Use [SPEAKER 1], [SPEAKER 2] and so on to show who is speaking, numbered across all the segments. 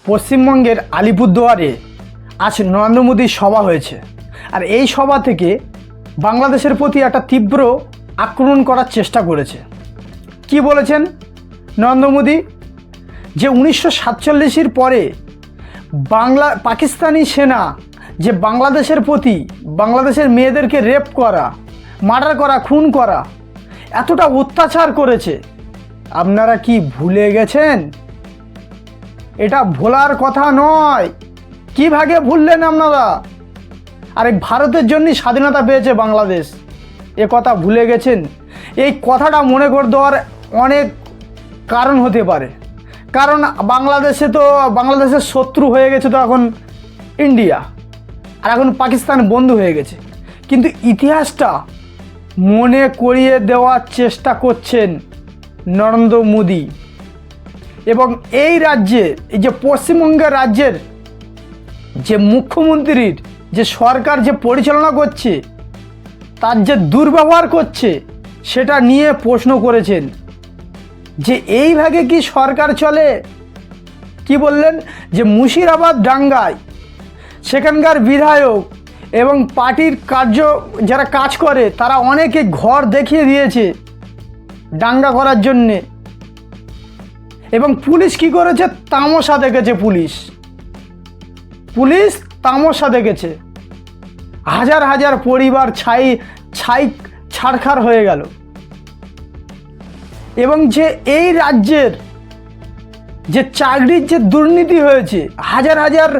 [SPEAKER 1] পশ্চিমবঙ্গের আলিপুরদুয়ারে আজ নরেন্দ্র মোদীর সভা হয়েছে। আর এই সভা থেকে বাংলাদেশের প্রতি একটা তীব্র আক্রমণ করার চেষ্টা করেছে। কি বলেছেন নরেন্দ্র মোদী? যে 1947-এর পরে পাকিস্তানি সেনা যে বাংলাদেশের প্রতি, বাংলাদেশের মেয়েদেরকে রেপ করা, মার্ডার করা, খুন করা, এতটা অত্যাচার করেছে, আপনারা কি ভুলে গেছেন? এটা ভোলার কথা নয়। কিভাবে ভুললেন আপনারা? আরে ভারতের জন্যই স্বাধীনতা পেয়েছে বাংলাদেশ, এ কথা ভুলে গেছেন? এই কথাটা মনে করে দেওয়ার অনেক কারণ হতে পারে। কারণ বাংলাদেশের শত্রু হয়ে গেছে তো এখন ইন্ডিয়া, আর এখন পাকিস্তান বন্ধু হয়ে গেছে। কিন্তু ইতিহাসটা মনে করিয়ে দেওয়ার চেষ্টা করছেন নরেন্দ্র মোদী। এবং এই রাজ্যে, এই যে পশ্চিমবঙ্গের রাজ্যের যে মুখ্যমন্ত্রীর যে সরকার যে পরিচালনা করছে, তার যে দুর্ব্যবহার করছে, সেটা নিয়ে প্রশ্ন করেছেন যে এইভাবে কি সরকার চলে? কি বললেন? যে মুর্শিদাবাদ দাঙ্গায় সেখানকার বিধায়ক এবং পার্টির যারা কাজ করে তারা অনেকে ঘর দেখিয়ে দিয়েছে দাঙ্গা করার জন্যে। এবং পুলিশ কি করেছে? তামাশা দেখেছে। পুলিশ তামাশা দেখেছে। হাজার হাজার পরিবার ছাড়খাড় হয়ে গেল। এবং যে এই রাজ্যের যে চাকরির যে দুর্নীতি হয়েছে, হাজার হাজার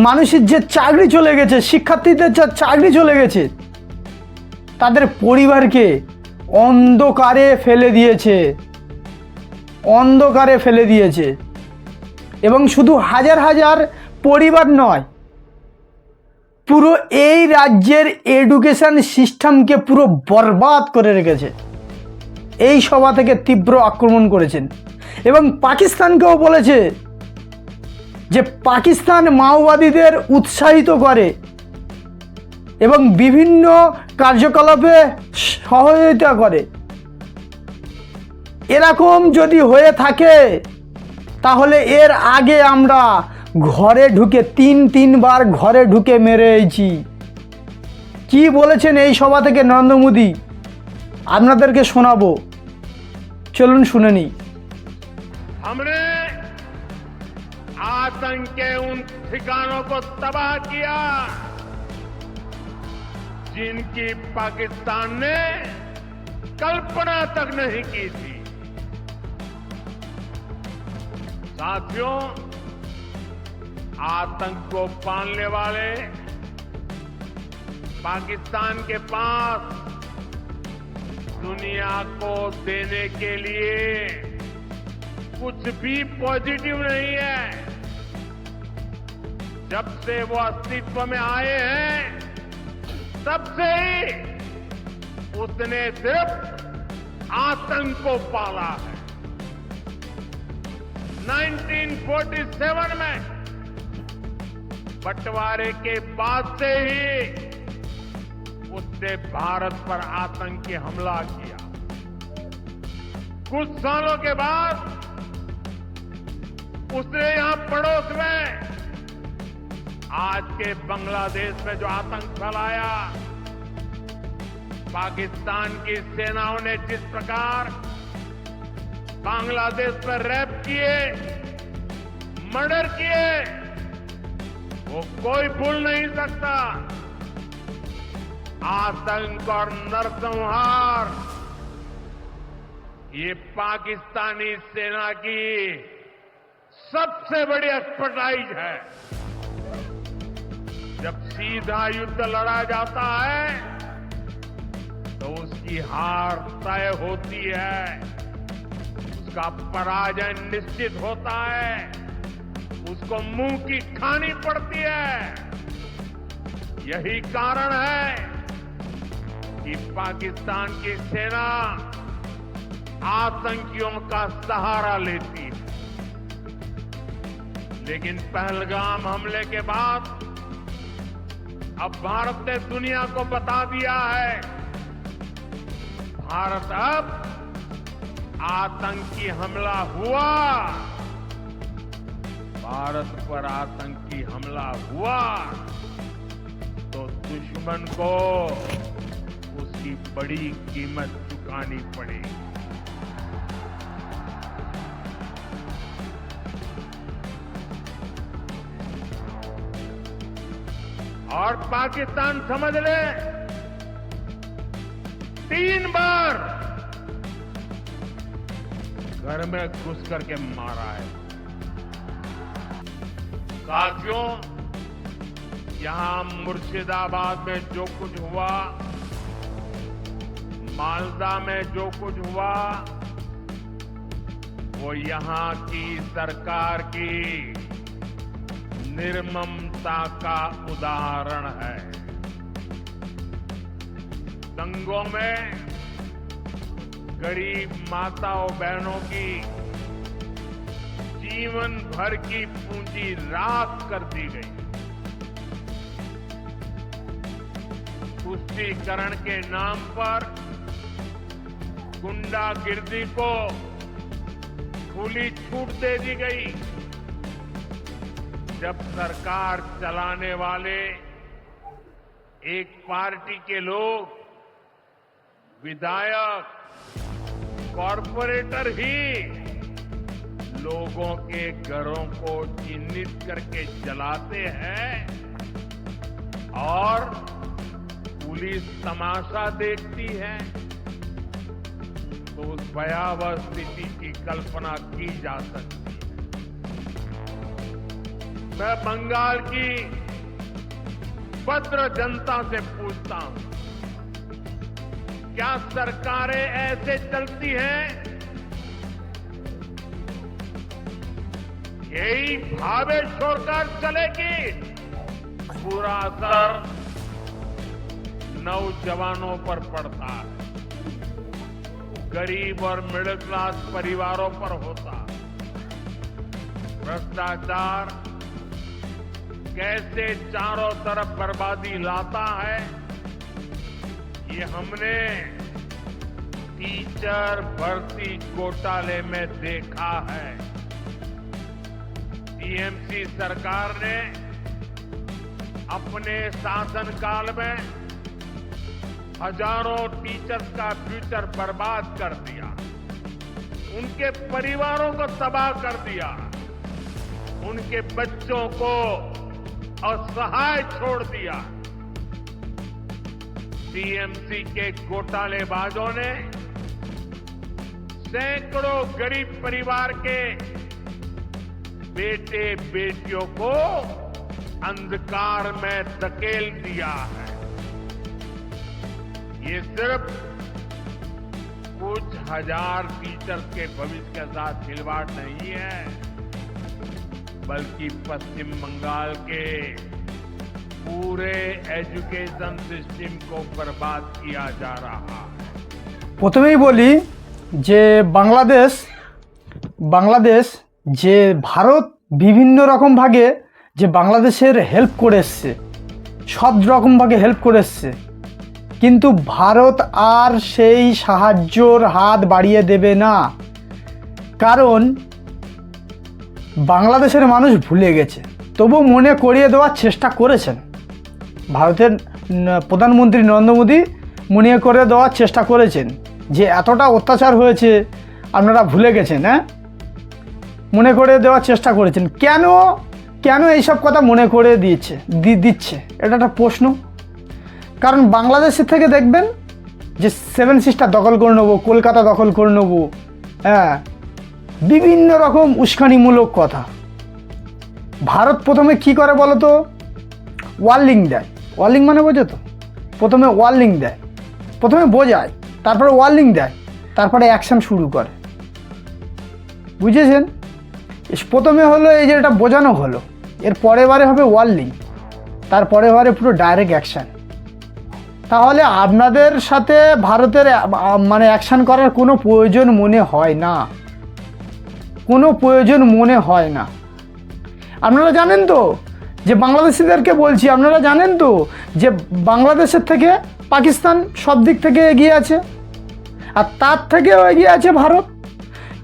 [SPEAKER 1] মানুষের যে চাকরি চলে গেছে, শিক্ষার্থীদের যে চাকরি চলে গেছে, তাদের পরিবারকে অন্ধকারে ফেলে দিয়েছে। এবং শুধু হাজার হাজার পরিবার নয়, পুরো এই রাজ্যের এডুকেশন সিস্টেমকে পুরো বরবাদ করে রেখেছে। এই সভা থেকে তীব্র আক্রমণ করেছেন। এবং পাকিস্তানকেও বলেছে যে পাকিস্তান মাওবাদীদের উৎসাহিত করে এবং বিভিন্ন কার্যকলাপে সহযোগিতা করে। এরকম যদি হয়ে থাকে তাহলে এর আগে আমরা ঘরে ঢুকে তিনবার ঘরে ঢুকে মেরেছি। কি বলেছেন এই সভা থেকে নরেন্দ্র মোদী? আপনাদেরকে শোনাবো, চলুন শুনে নিই।
[SPEAKER 2] हमने आतंक के उन ठिकानों को तबाह किया जिनकी पाकिस्तान ने कल्पना तक नहीं की थी। साथियों, आतंक को पालने वाले पाकिस्तान के पास दुनिया को देने के लिए कुछ भी पॉजिटिव नहीं है। जब से वो अस्तित्व में आए हैं, तब से ही उसने सिर्फ आतंक को पाला है। 1947 में बंटवारे के बाद से ही उसने भारत पर आतंकी हमला किया। कुछ सालों के बाद उसने यहां पड़ोस में आज के बांग्लादेश में जो आतंक फैलाया, पाकिस्तान की सेनाओं ने जिस प्रकार बांग्लादेश पर रेप किए, मर्डर किए, वो कोई भूल नहीं सकता। आतंक और नरसंहार ये पाकिस्तानी सेना की सबसे बड़ी एक्सपर्टाइज है। जब सीधा युद्ध लड़ा जाता है तो उसकी हार तय होती है, उसका पराजय निश्चित होता है, उसको मुंह की खानी पड़ती है। यही कारण है कि पाकिस्तान की सेना आतंकियों का सहारा लेती है। लेकिन पहलगाम हमले के बाद अब भारत ने दुनिया को बता दिया है, भारत अब आतंकी हमला हुआ भारत पर आतंकी हमला हुआ तो दुश्मन को उसकी बड़ी कीमत चुकानी पड़ेगी। और पाकिस्तान समझ ले 3 बार घर में घुस करके मारा है। साथियों, यहां मुर्शिदाबाद में जो कुछ हुआ, मालदा में जो कुछ हुआ, वो यहां की सरकार की निर्ममता का उदाहरण है। दंगों में गरीब माताओं बहनों की जीवन भर की पूंजी राख कर दी गई। तुष्टीकरण के नाम पर गुंडागिर्दी को खुली छूट दे दी गई। जब सरकार चलाने वाले एक पार्टी के लोग, विधायक, कॉरपोरेटर ही लोगों के घरों को चिन्हित करके जलाते हैं और पुलिस तमाशा देखती है, तो उस भयावह स्थिति की कल्पना की जा सकती है। मैं बंगाल की भद्र जनता से पूछता हूं, क्या सरकारें ऐसे चलती हैं? यही भावे छोड़कर चलेगी? पूरा असर नौजवानों पर पड़ता है, गरीब और मिडिल क्लास परिवारों पर होता है। भ्रष्टाचार कैसे चारों तरफ बर्बादी लाता है, ये हमने टीचर भर्ती घोटाले में देखा है। टीएमसी सरकार ने अपने शासनकाल में हजारों टीचर्स का फ्यूचर बर्बाद कर दिया, उनके परिवारों को तबाह कर दिया, उनके बच्चों को असहाय छोड़ दिया। टीएमसी के घोटालेबाजों ने सैकड़ों गरीब परिवार के बेटे बेटियों को अंधकार में धकेल दिया है। ये सिर्फ कुछ हजार टीचर्स के भविष्य के साथ खिलवाड़ नहीं है, बल्कि पश्चिम बंगाल के पूरे एजुकेशन सिस्टम को बर्बाद किया जा रहा है।
[SPEAKER 1] প্রথমেই বলি যে বাংলাদেশ যে ভারত বিভিন্ন রকম ভাগে যে বাংলাদেশের হেল্প করে এসছে, সব রকম ভাগে হেল্প করে এসছে, কিন্তু ভারত আর সেই সাহায্যর হাত বাড়িয়ে দেবে না। কারণ বাংলাদেশের মানুষ ভুলে গেছে, তবু মনে করিয়ে দেওয়ার চেষ্টা করেছেন। ভারতের প্রধানমন্ত্রী নরেন্দ্র মোদী মনে করে দেওয়ার চেষ্টা করেছেন যে এতটা অত্যাচার হয়েছে, আপনারা ভুলে গেছেন। হ্যাঁ, মনে করে দেওয়ার চেষ্টা করেছেন। কেন এইসব কথা মনে করে দিচ্ছে এটা একটা প্রশ্ন। কারণ বাংলাদেশের থেকে দেখবেন যে 7 সিস্টার দখল করে নেবো, কলকাতা দখল করে নেবো, হ্যাঁ, বিভিন্ন রকম উস্কানিমূলক কথা। ভারত প্রথমে কি করে বলো তো? ওয়ার্নিং দেয়। ওয়ার্নিং মানে বোঝো তো? প্রথমে ওয়ার্নিং দেয়, প্রথমে বোঝায়, তারপরে ওয়ার্নিং দেয়, তারপরে অ্যাকশন শুরু করে। বুঝেছেন? প্রথমে হলো এই যে এটা বোঝানো হলো, এর পরের বারে হবে ওয়ার্নিং, তারপরে বারে পুরো ডাইরেক্ট অ্যাকশান। তাহলে আপনাদের সাথে ভারতের মানে অ্যাকশান করার কোনো প্রয়োজন মনে হয় না, কোনো প্রয়োজন মনে হয় না। আপনারা জানেন তো যে বাংলাদেশিদেরকে বলছি, আপনারা জানেন তো যে বাংলাদেশের থেকে পাকিস্তান সব দিক থেকে এগিয়ে আছে, আর তার থেকেও এগিয়ে আছে ভারত।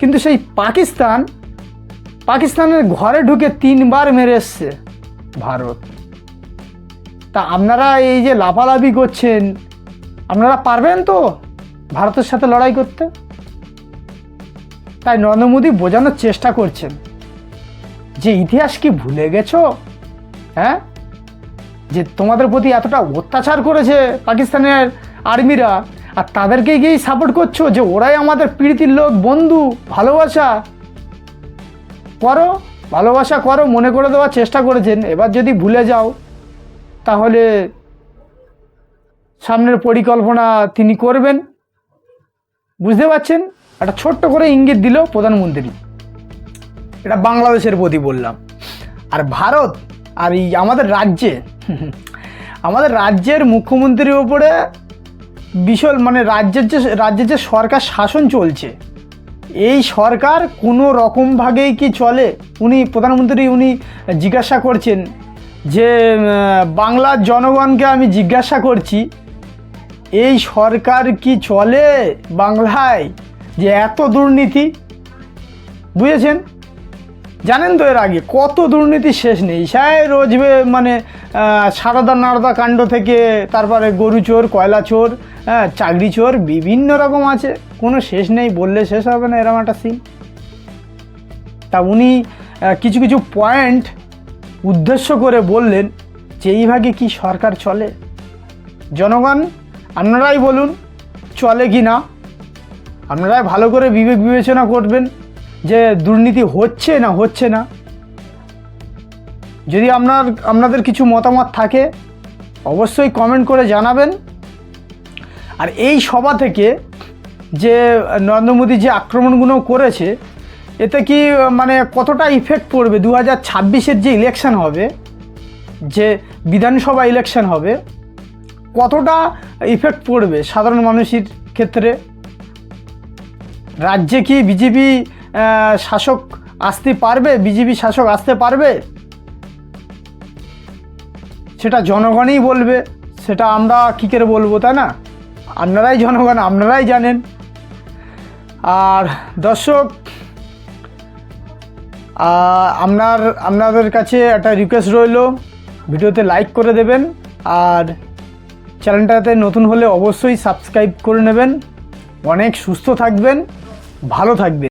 [SPEAKER 1] কিন্তু সেই পাকিস্তান পাকিস্তানের ঘরে ঢুকে 3বার মেরে এসছে ভারত। তা আপনারা এই যে লাফালাফি করছেন, আপনারা পারবেন তো ভারতের সাথে লড়াই করতে? তাই নরেন্দ্র মোদী বোঝানোর চেষ্টা করছেন যে ইতিহাস কি ভুলে গেছো? হ্যাঁ, যে তোমাদের প্রতি এতটা অত্যাচার করেছে পাকিস্তানের আর্মিরা, আর তাদেরকে গিয়েই সাপোর্ট করছো যে ওরাই আমাদের প্রীতির লোক, বন্ধু, ভালোবাসা করো, ভালোবাসা করো মনে করে দেওয়ার চেষ্টা করেছেন। এবার যদি ভুলে যাও তাহলে সামনের পরিকল্পনা তিনি করবেন, বুঝতে পারছেন? একটা ছোট্ট করে ইঙ্গিত দিল প্রধানমন্ত্রী। এটা বাংলাদেশের প্রতি বললাম। আর ভারত আর এই আমাদের রাজ্যের মুখ্যমন্ত্রীর ওপরে বিশাল মানে রাজ্যের যে সরকার শাসন চলছে, এই সরকার কোনো রকমভাবেই কি চলে? প্রধানমন্ত্রী জিজ্ঞাসা করছেন যে বাংলার জনগণকে আমি জিজ্ঞাসা করছি, এই সরকার কি চলে বাংলায়? যে এত দুর্নীতি, বুঝেছেন? জানেন তো এর আগে কত দুর্নীতি শেষ নেই। রোজ মানে সারদা নারদা কাণ্ড থেকে তারপরে গরু চোর, কয়লা চোর, চাকরি চোর, বিভিন্ন রকম আছে, কোনো শেষ নেই, বললে শেষ হবে না এরকম একটা সিন। তা উনি কিছু কিছু পয়েন্ট উদ্দেশ্য করে বললেন যে এইভাবে কি সরকার চলে? জনগণ আপনারাই বলুন চলে কি না, আপনারাই ভালো করে বিবেক বিবেচনা করবেন যে দুর্নীতি হচ্ছে না হচ্ছে না। যদি আপনাদের কিছু মতামত থাকে অবশ্যই কমেন্ট করে জানাবেন। আর এই সভা থেকে যে নরেন্দ্র মোদী যে আক্রমণগুলো করেছে, এতে কি মানে কতটা ইফেক্ট পড়বে 2026-এর যে ইলেকশন হবে, যে বিধানসভা ইলেকশন হবে, কতটা ইফেক্ট পড়বে সাধারণ মানুষের ক্ষেত্রে? রাজ্যে কি বিজেপি শাসক আসতে পারবে? বিজেপি শাসক আসতে পারবে? সেটা জনগণই বলবে, সেটা আমরা কী করে বলবো, তাই না? আপনারাই জনগণ, আপনারাই জানেন। আর দর্শক, আপনাদের কাছে একটা রিকোয়েস্ট রইল, ভিডিওতে লাইক করে দেবেন, আর চ্যানেলটাতে নতুন হলে অবশ্যই সাবস্ক্রাইব করে নেবেন। অনেক সুস্থ থাকবেন, ভালো থাকবেন।